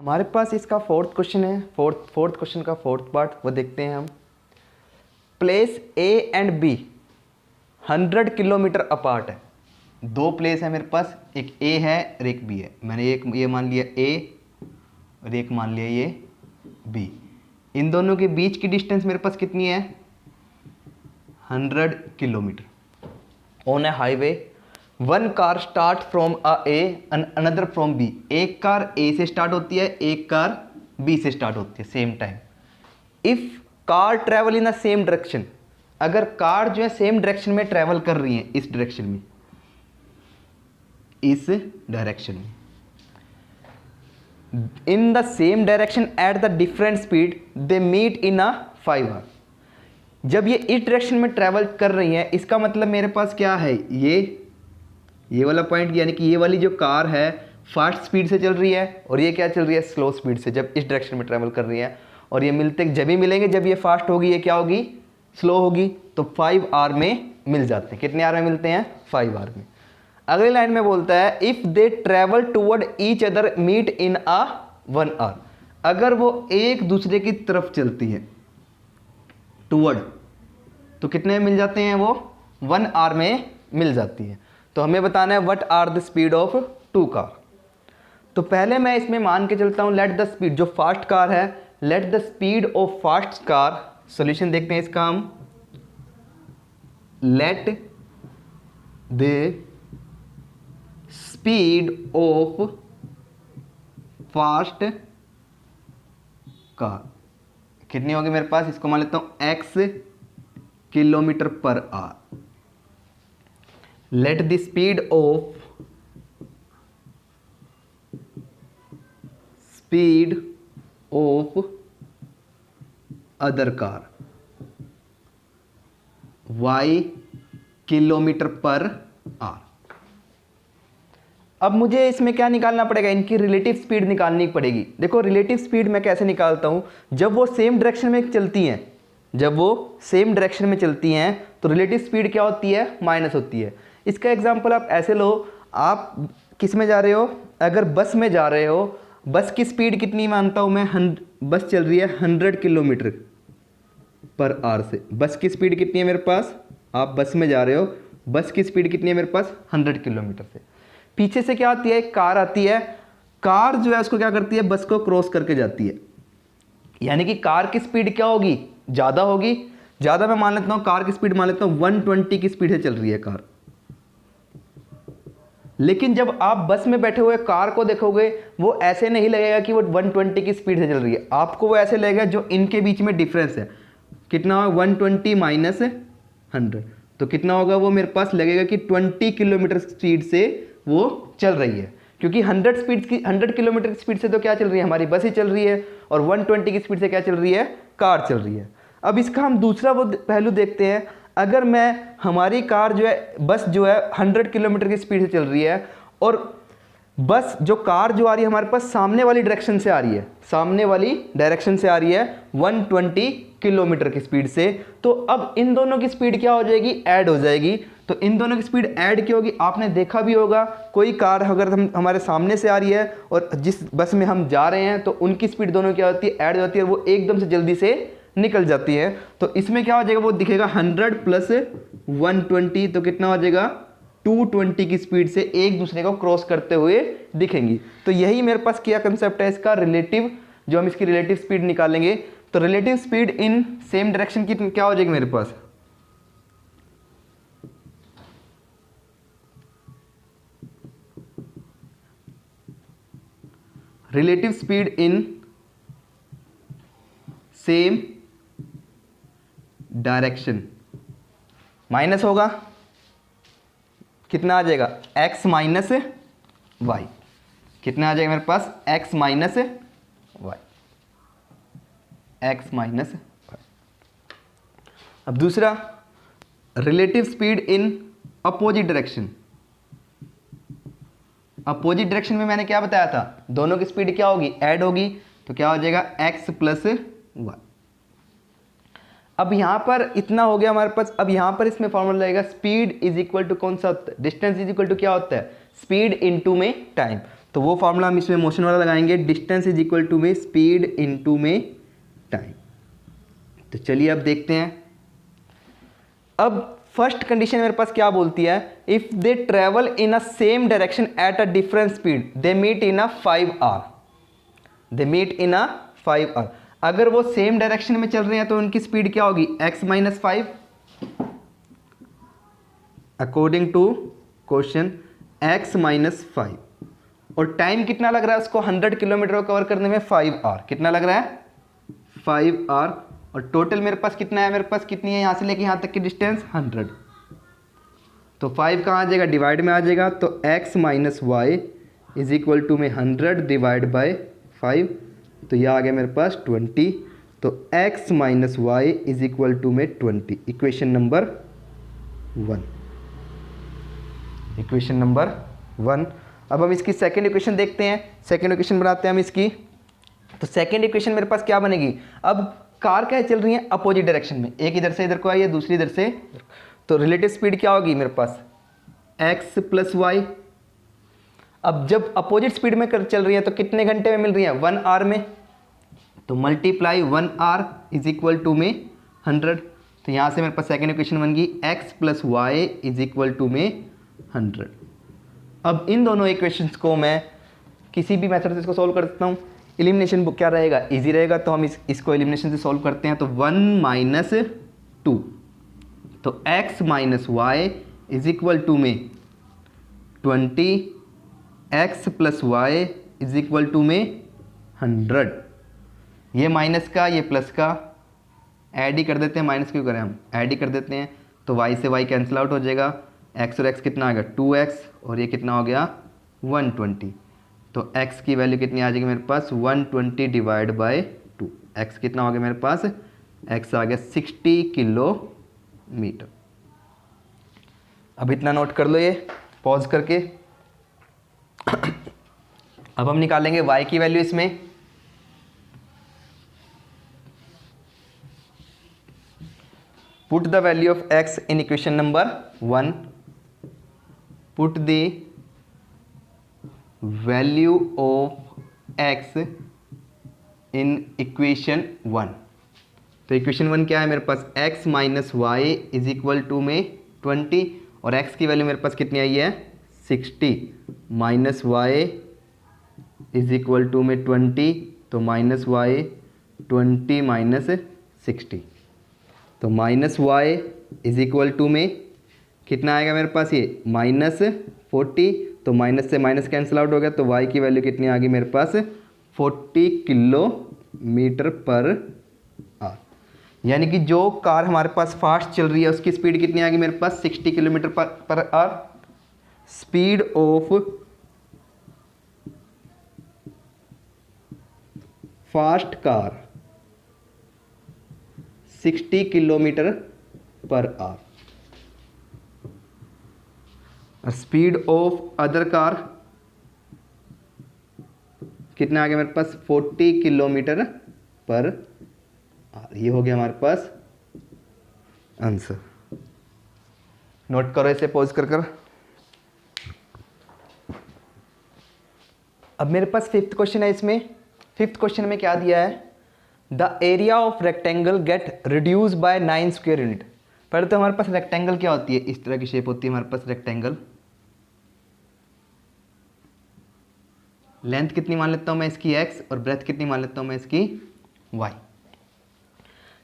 हमारे पास इसका फोर्थ क्वेश्चन है। फोर्थ क्वेश्चन का फोर्थ पार्ट वो देखते हैं हम। Place A and B 100 kilometre apart है। दो प्लेस है मेरे पास, एक ए है और एक बी है। मैंने एक ये मान लिया ए और एक मान लिया ये बी। इन दोनों के बीच की डिस्टेंस मेरे पास कितनी है? 100 kilometre. On a highway one car start from a A and another from B. एक कार ए से स्टार्ट होती है, एक कार बी से स्टार्ट होती है same time. If car travel in the same direction, अगर कार जो है सेम डायरेक्शन में ट्रेवल कर रही है, इस डायरेक्शन में, इस डायरेक्शन में, in the same direction at the different speed they meet in a 5 hour. जब ये इस डायरेक्शन में ट्रेवल कर रही है, इसका मतलब मेरे पास क्या है, ये वाला पॉइंट, यानी कि ये वाली जो कार है फास्ट स्पीड से चल रही है और ये क्या चल रही है, स्लो स्पीड से, जब इस डायरेक्शन में ट्रेवल कर रही है। और ये मिलते जब ही मिलेंगे, जब ये फास्ट होगी ये क्या होगी, स्लो होगी। तो 5 आवर में मिल जाते हैं। कितने आवर में मिलते हैं? 5 आवर में। अगली लाइन में बोलता है if they travel toward each other meet in a 1 hour. अगर वो एक दूसरे की तरफ चलती है टुवर्ड, तो कितने में मिल जाते हैं? वो 1 आवर में मिल जाती है। तो हमें बताना है what are the speed of 2 car. तो पहले मैं इसमें मान के चलता हूं लेट द स्पीड, जो फास्ट कार है, let the speed of fast car. Solution देखते हैं इसका हम। Let the speed of fast car कितनी होगी मेरे पास? इसको मान लेता हूं x kilometre per hour. Let the speed of other car y kilometre per hour. अब मुझे इसमें क्या निकालना पड़ेगा? इनकी रिलेटिव स्पीड निकालनी पड़ेगी। देखो रिलेटिव स्पीड मैं कैसे निकालता हूं, जब वो सेम डायरेक्शन में चलती हैं, जब वो सेम डायरेक्शन में चलती हैं तो रिलेटिव स्पीड क्या होती है? माइनस होती है। इसका एग्जांपल आप ऐसे लो, आप किस में जा रहे हो? अगर बस में जा रहे हो, बस की स्पीड कितनी मानता हूं मैं? बस चल रही है 100 किलोमीटर पर आवर से। बस की स्पीड कितनी है मेरे पास? आप बस में जा रहे हो, बस की स्पीड कितनी है मेरे पास? 100 किलोमीटर से। पीछे से क्या आती है? एक कार आती है। कार जो है उसको क्या करती है? बस को क्रॉस करके जाती है। यानी कि कार की स्पीड क्या होगी? ज़्यादा होगी। ज़्यादा मैं मान लेता हूँ, कार की स्पीड मान लेता हूँ 120 की स्पीड से चल रही है कार। लेकिन जब आप बस में बैठे हुए कार को देखोगे, वो ऐसे नहीं लगेगा कि वो 120 की स्पीड से चल रही है। आपको वो ऐसे लगेगा जो इनके बीच में डिफरेंस है कितना होगा? 120 माइनस 100, तो कितना होगा? वो मेरे पास लगेगा कि 20 किलोमीटर स्पीड से वो चल रही है। क्योंकि 100 किलोमीटर की स्पीड से तो क्या चल रही है? हमारी बस ही चल रही है। और 120 की स्पीड से क्या चल रही है? कार चल रही है। अब इसका हम दूसरा वो पहलू देखते हैं। अगर मैं, हमारी कार जो है, बस जो है 100 किलोमीटर की स्पीड से चल रही है और बस जो कार जो आ रही है हमारे पास सामने वाली डायरेक्शन से आ रही है, सामने वाली डायरेक्शन से आ रही है 120 किलोमीटर की स्पीड से, तो अब इन दोनों की स्पीड क्या हो जाएगी? ऐड हो जाएगी। तो इन दोनों की स्पीड ऐड क्या होगी? आपने देखा भी होगा, कोई कार अगर हमारे सामने से आ रही है और जिस बस में हम जा रहे हैं तो उनकी स्पीड दोनों क्या होती है? ऐड हो जाती है, वो एकदम से जल्दी से निकल जाती है। तो इसमें क्या हो जाएगा? वो दिखेगा 100 प्लस 120, तो कितना हो जाएगा? 220 की स्पीड से एक दूसरे को क्रॉस करते हुए दिखेंगी। तो यही मेरे पास क्या कंसेप्ट है इसका, रिलेटिव, जो हम इसकी रिलेटिव स्पीड निकालेंगे। तो relative speed in same direction की क्या हो जाएगी मेरे पास? Relative speed in same direction minus होगा, कितना आ जाएगा? x minus y. कितना आ जाएगा मेरे पास? x minus y, x minus y. अब दूसरा, relative speed in opposite direction. Opposite direction में मैंने क्या बताया था? दोनों की स्पीड क्या होगी? ऐड होगी। तो क्या हो जाएगा? x plus y. अब यहां पर इतना हो गया हमारे पास। अब यहां पर इसमें फॉर्मूला लगेगा, स्पीड इज इक्वल टू कौन सा होता है? डिस्टेंस इज इक्वल टू क्या होता है? स्पीड इनटू में टाइम। तो वो फार्मूला हम इसमें मोशन वाला लगाएंगे, डिस्टेंस इज इक्वल टू में स्पीड इनटू में टाइम। तो चलिए अब देखते हैं। अब फर्स्ट कंडीशन मेरे पास क्या बोलती है, if they travel in a same direction at a different speed they meet in a 5 hour, they meet in a 5 hour. अगर वो सेम डायरेक्शन में चल रहे हैं तो उनकी स्पीड क्या होगी, x minus 5 according to question, x minus 5। और टाइम कितना लग रहा है उसको 100 किलोमीटर को कवर करने में, 5 आवर। कितना लग रहा है, 5 आवर। और टोटल मेरे पास कितना है, मेरे पास कितनी है यहाँ से लेके यहाँ तक की डिस्टेंस 100। तो 5 कहाँ आ जाएगा, डिवाइड में आ जाएगा। तो x minus y is equal to में 100 डिवाइड बाई 5, तो यह आ गया मेरे पास 20। तो x minus y is equal to में 20, इक्वेशन नंबर 1, इक्वेशन नंबर 1। अब हम इसकी सेकेंड इक्वेशन देखते हैं, सेकेंड इक्वेशन बनाते हैं हम इसकी। तो सेकेंड इक्वेशन मेरे पास क्या बनेगी, अब कार क्या चल रही है अपोजिट डायरेक्शन में, एक इधर से इधर को आई है, दूसरी इधर से, तो रिलेटिव स्पीड क्या होगी मेरे पास, x प्लस वाई। अब जब अपोजिट स्पीड में चल रही है तो कितने घंटे में मिल रही है, 1 आवर में। तो multiply 1 hour is equal to में 100। तो यहाँ से मेरे पास सेकेंड इक्वेशन बन गई x plus y is equal to में 100। अब इन दोनों इक्वेशंस को मैं किसी भी मेथड से इसको सॉल्व कर सकता हूँ। एलिमिनेशन क्या रहेगा, इजी रहेगा, तो हम इसको एलिमिनेशन से सॉल्व करते हैं। तो 1 माइनस 2, तो x minus y is equal to में 20, x plus y is equal to में 100। ये माइनस का ये प्लस का ऐड ही कर देते हैं, माइनस क्यों करें, हम ऐड ही कर देते हैं। तो y से y कैंसिल आउट हो जाएगा, x और x कितना आ गया 2x, और ये कितना हो गया 120। तो x की वैल्यू कितनी आ जाएगी मेरे पास 120 डिवाइड बाय 2, x कितना हो गया मेरे पास, x आ गया 60 किलोमीटर। अब इतना नोट कर लो ये पॉज करके। अब हम निकालेंगे y की वैल्यू इसमें। Put the value of x in equation number 1, put the value of x in equation 1। तो इक्वेशन 1 क्या है मेरे पास, x minus y is equal to में 20, और x की वैल्यू मेरे पास कितनी आई है 60, minus y is equal to में 20, तो माइनस वाई 20 माइनस 60, तो minus y is equal to में कितना आएगा मेरे पास, ये माइनस 40, तो माइनस से माइनस कैंसिल आउट हो गया, तो y की वैल्यू कितनी आ गई मेरे पास 40 किलोमीटर पर आवर। यानी कि जो कार हमारे पास फास्ट चल रही है उसकी स्पीड कितनी आ गई मेरे पास 60 kilometre per our. Speed of fast car 60 kilometre per our, speed of other car कितना आ गया मेरे पास 40 किलोमीटर पर आवर। ये हो गया हमारे पास आंसर। नोट करो इसे पॉज कर कर। अब मेरे पास फिफ्थ क्वेश्चन है, इसमें फिफ्थ क्वेश्चन में क्या दिया है, the area of rectangle get reduce by 9 square unit. पहले तो हमारे पास रेक्टेंगल क्या होती है, इस तरह की शेप होती है हमारे पास रेक्टेंगल। लेंथ कितनी मान लेता हूं मैं इसकी x, और ब्रेथ कितनी मान लेता हूं मैं इसकी y।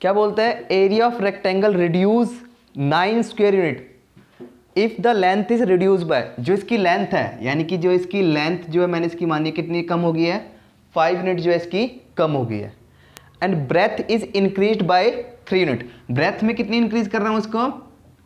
क्या बोलता है, area of rectangle reduce 9 square unit if the length is reduce by, जो इसकी लेंथ है, यानी कि जो इसकी लेंथ जो है मैंने इसकी मानी कितनी कम हो गई है 5 यूनिट जो है इसकी कम हो गई है। And breadth is increased by 3 unit, breadth में कितनी इंक्रीज कर रहा हूं उसको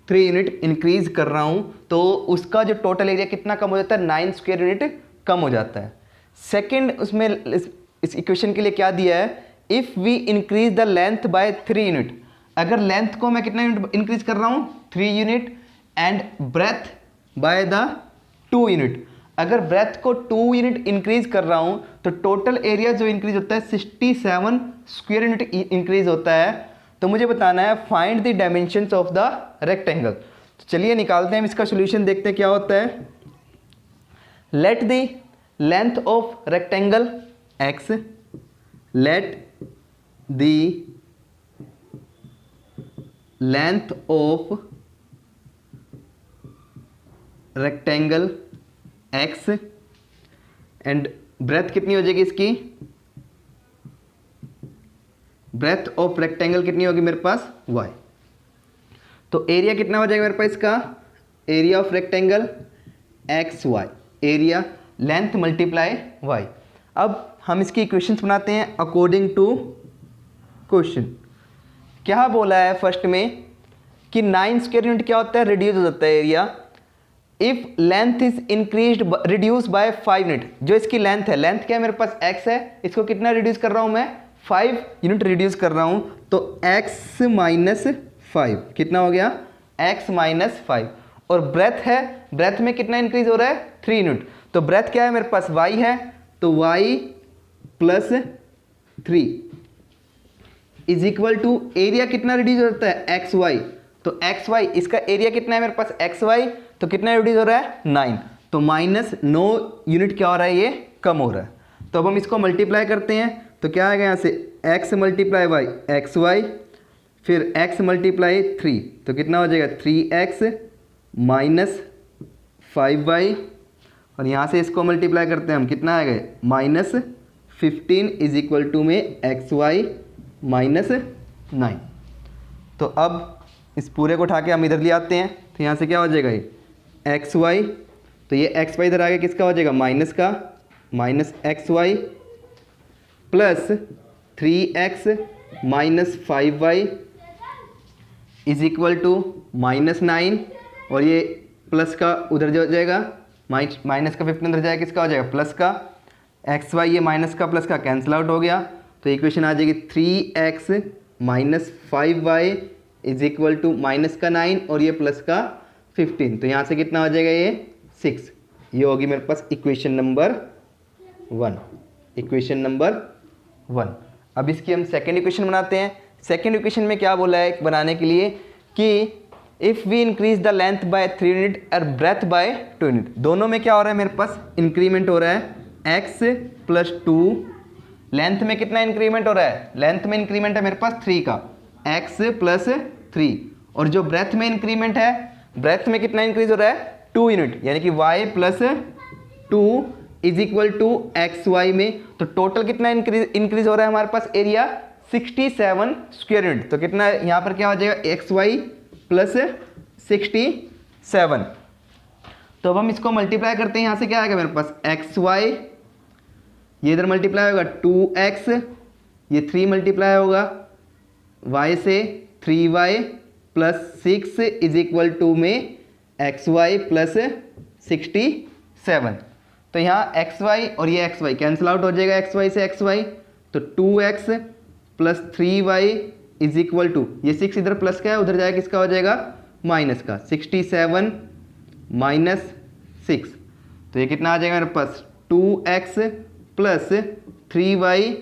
3 यूनिट इंक्रीज कर रहा हूं, तो उसका जो टोटल एरिया कितना कम हो जाता है 9 स्क्वायर यूनिट कम हो जाता है। सेकेंड उसमें इस इक्वेशन के लिए क्या दिया है, if we increase the length by 3 unit, अगर लेंथ को मैं कितना यूनिट इंक्रीज कर रहा हूं 3 unit, and breadth by the 2 unit, अगर ब्रेथ को 2 यूनिट इंक्रीज कर रहा हूं तो टोटल एरिया जो इंक्रीज होता है 67 स्क्वायर यूनिट इंक्रीज होता है। तो मुझे बताना है find the dimensions of the rectangle. तो चलिए निकालते हैं इसका सॉल्यूशन, देखते हैं क्या होता है। Length of rectangle x, let the length of rectangle x and breadth कितनी हो जाएगी इसकी, ब्रेथ ऑफ रेक्टेंगल कितनी होगी मेरे पास y। तो एरिया कितना हो जाएगा मेरे पास इसका, area of rectangle x y, area length multiply y। अब हम इसकी इक्वेशंस बनाते हैं अकॉर्डिंग टू क्वेश्चन। क्या बोला है फर्स्ट में कि 9 स्क्वायर यूनिट क्या होता है, रिड्यूस हो जाता है area if length is increased reduce by 5 unit. जो इसकी लेंथ है, लेंथ क्या है मेरे पास x है, इसको कितना रिड्यूस कर रहा हूं मैं, 5 यूनिट रिड्यूस कर रहा हूं, तो x माइनस 5 कितना हो गया, x माइनस 5। और ब्रेथ है, ब्रेथ में कितना इंक्रीज हो रहा है, 3 यूनिट। तो ब्रेथ क्या है मेरे पास, y है, तो y plus 3 is equal to area कितना रिड्यूस होता है, एक्स वाई। तो एक्स वाई इसका एरिया कितना है मेरे पास, एक्स वाई, तो कितना रिड्यूस हो रहा है, 9। तो माइनस 9 यूनिट क्या हो रहा है, ये कम हो रहा है। तो अब हम इसको मल्टीप्लाई करते हैं, तो क्या आएगा यहाँ से, x multiply y x y, फिर x मल्टीप्लाई 3, तो कितना हो जाएगा 3x माइनस 5y, और यहाँ से इसको मल्टीप्लाई करते हैं हम, कितना आएगा माइनस 15 इज इक्वल टू में एक्स वाई माइनस 9। तो अब इस पूरे को उठा के हम इधर ले आते हैं, तो यहाँ से क्या हो जाएगा ये एक्स वाई, तो ये एक्स वाई इधर आ गया, किसका हो जाएगा माइनस का, minus x y plus 3x minus 5y is equal to minus 9, और ये प्लस का उधर जो हो जाएगा, माइनस का 15 उधर जाएगा, किसका हो जाएगा प्लस का, एक्स वाई ये माइनस का प्लस का कैंसिल आउट हो गया, तो इक्वेशन आ जाएगी 3x minus 5y is equal to minus का 9 और ये प्लस का 15। तो यहाँ से कितना हो जाएगा ये 6। ये होगी मेरे पास इक्वेशन नंबर 1, इक्वेशन नंबर 1। अब इसकी हम सेकेंड इक्वेशन बनाते हैं। सेकेंड इक्वेशन में क्या बोला है बनाने के लिए कि if we increase the length by 3 unit और ब्रेथ बाय 2 यूनिट, दोनों में क्या हो रहा है मेरे पास, इंक्रीमेंट हो रहा है x प्लस 2। लेंथ में कितना इंक्रीमेंट हो रहा है, लेंथ में इंक्रीमेंट है मेरे पास 3 का, x प्लस 3। और जो ब्रेथ में इंक्रीमेंट है, ब्रेथ में कितना इंक्रीज हो रहा है 2 यूनिट, यानी कि y plus 2 is equal to x y में। तो टोटल कितना इंक्रीज हो रहा है हमारे पास एरिया, 67 स्क्वायर यूनिट। तो कितना यहाँ पर क्या हो जाएगा, एक्स वाई प्लस 67। तो अब हम इसको मल्टीप्लाई करते हैं, यहाँ से क्या आएगा मेरे पास एक्स वाई, ये इधर मल्टीप्लाई होगा 2x, ये 3 मल्टीप्लाई होगा y से 3y plus 6 is equal to में एक्स वाई प्लस 67। तो यहाँ एक्स वाई और ये एक्स वाई कैंसिल आउट हो जाएगा, एक्स वाई से एक्स वाई, तो 2x plus 3y is equal to, ये 6 इधर प्लस का है, उधर जाएगा किसका हो जाएगा माइनस का, 67 माइनस 6। तो ये कितना आ जाएगा मेरे पास 2x plus 3y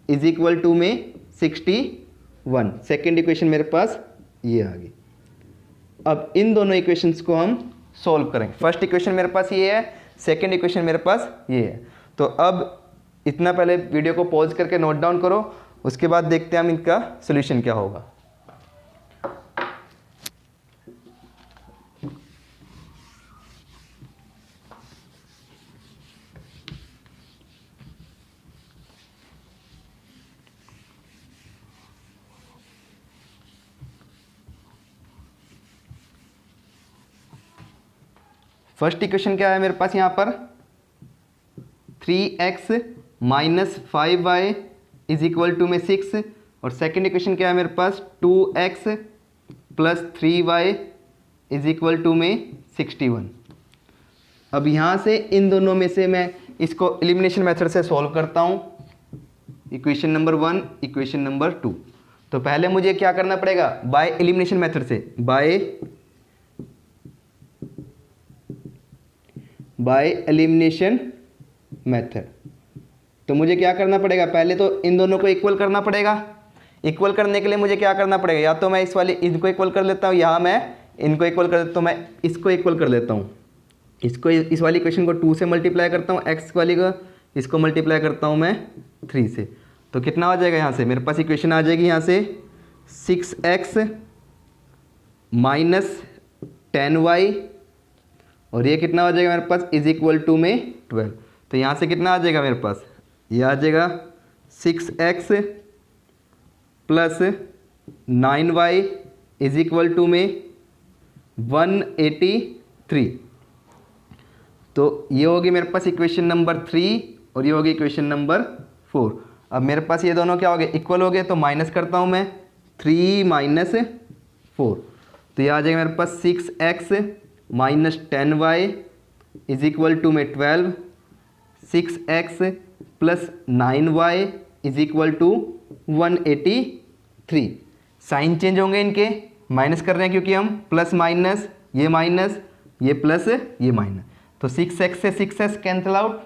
is equal to में 61। सेकेंड इक्वेशन मेरे पास ये आ गई। अब इन दोनों इक्वेशंस को हम सॉल्व करेंगे। फर्स्ट इक्वेशन मेरे पास ये है, सेकेंड इक्वेशन मेरे पास ये है। तो अब इतना पहले वीडियो को पॉज करके नोट डाउन करो, उसके बाद देखते हैं हम इनका सोल्यूशन क्या होगा। फर्स्ट इक्वेशन क्या है मेरे पास यहाँ पर, 3x minus 5y is equal to में 6, और सेकेंड इक्वेशन क्या है मेरे पास 2x plus 3y is equal to में 61। अब यहाँ से इन दोनों में से मैं इसको एलिमिनेशन मेथड से सॉल्व करता हूँ, इक्वेशन नंबर 1 इक्वेशन नंबर 2। तो पहले मुझे क्या करना पड़ेगा, बाय एलिमिनेशन मेथड से, बाय एलिमिनेशन मेथड। तो मुझे क्या करना पड़ेगा, पहले तो इन दोनों को इक्वल करना पड़ेगा। इक्वल करने के लिए मुझे क्या करना पड़ेगा, या तो मैं इस वाले इनको इक्वल कर लेता हूँ, यहाँ मैं इनको इक्वल कर देता हूँ, मैं इसको इक्वल कर लेता हूँ, इसको इस वाली इक्वेशन को 2 से मल्टीप्लाई करता हूँ, एक्स वाली को इसको मल्टीप्लाई करता हूँ मैं 3 से, तो कितना आ जाएगा यहाँ से मेरे पास इक्वेशन आ जाएगी यहाँ से 6x माइनस 10y, और ये कितना हो जाएगा मेरे पास इज इक्वल टू में 12। तो यहाँ से कितना आ जाएगा मेरे पास, ये आ जाएगा 6x plus 9y is equal to में 183। तो ये होगी मेरे पास इक्वेशन नंबर 3 और ये होगी इक्वेशन नंबर 4। अब मेरे पास ये दोनों क्या हो गए, इक्वल हो गए, तो माइनस करता हूँ मैं 3 माइनस 4, तो ये आ जाएगा मेरे पास 6x minus 10y is equal to में 12, 6x plus 9y is equal to 183। Sign change होंगे इनके, माइनस कर रहे हैं क्योंकि हम प्लस माइनस ये प्लस ये माइनस, तो 6x से 6s कैंसिल आउट,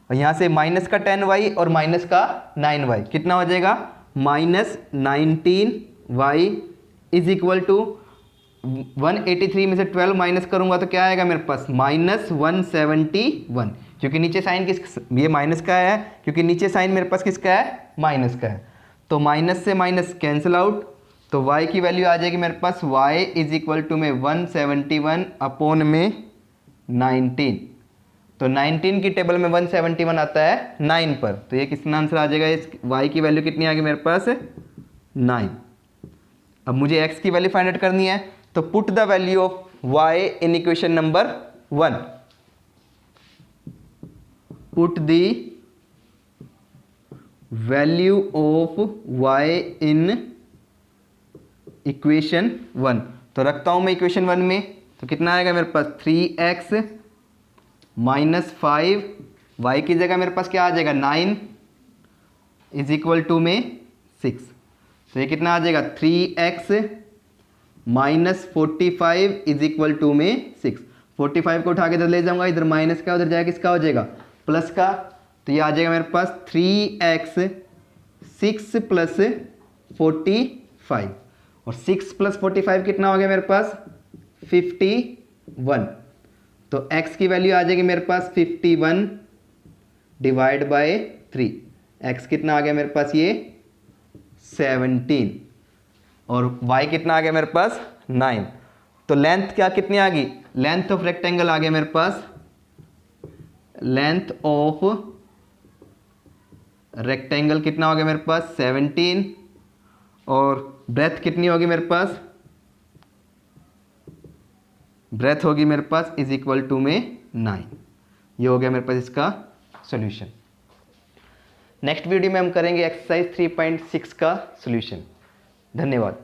और यहाँ से माइनस का 10y और माइनस का 9y कितना हो जाएगा minus 19y is equal to 183 में से 12 माइनस करूँगा तो क्या आएगा मेरे पास माइनस 171, क्योंकि नीचे साइन ये माइनस का है, क्योंकि नीचे साइन मेरे पास किसका है माइनस का है, तो माइनस से माइनस कैंसिल आउट, तो y की वैल्यू आ जाएगी मेरे पास y इज इक्वल टू में 171 अपॉन में 19। तो 19 की टेबल में 171 आता है 9 पर, तो ये कितना आंसर आ जाएगा, इस y की वैल्यू कितनी आ गई मेरे पास 9। अब मुझे x की वैल्यू फाइंड आउट करनी है, तो put the value of y in equation number 1, put the value of y in equation 1, तो रखता हूं मैं इक्वेशन 1 में, तो कितना आएगा मेरे पास 3x माइनस 5, y की जगह मेरे पास क्या आ जाएगा 9 इज इक्वल टू में 6, तो ये कितना आ जाएगा 3x minus 45 is equal to में 6। 45 को उठा के इधर ले जाऊंगा, इधर माइनस का उधर जाएगा किसका हो जाएगा प्लस का, तो ये आ जाएगा मेरे पास 3x 6 प्लस 45, और 6 प्लस 45 कितना हो गया मेरे पास 51, तो x की वैल्यू आ जाएगी मेरे पास 51 डिवाइड बाय 3, x कितना आ गया मेरे पास ये 17, और y कितना आ गया मेरे पास 9। तो लेंथ क्या कितनी आ गई, लेंथ ऑफ रेक्टेंगल आ गया मेरे पास, लेंथ ऑफ रेक्टेंगल कितना हो गया मेरे पास 17, और ब्रेथ कितनी होगी मेरे पास, ब्रेथ होगी मेरे पास इज इक्वल टू में 9। ये हो गया मेरे पास इसका सॉल्यूशन। नेक्स्ट वीडियो में हम करेंगे एक्सरसाइज 3.6 का सॉल्यूशन। धन्यवाद।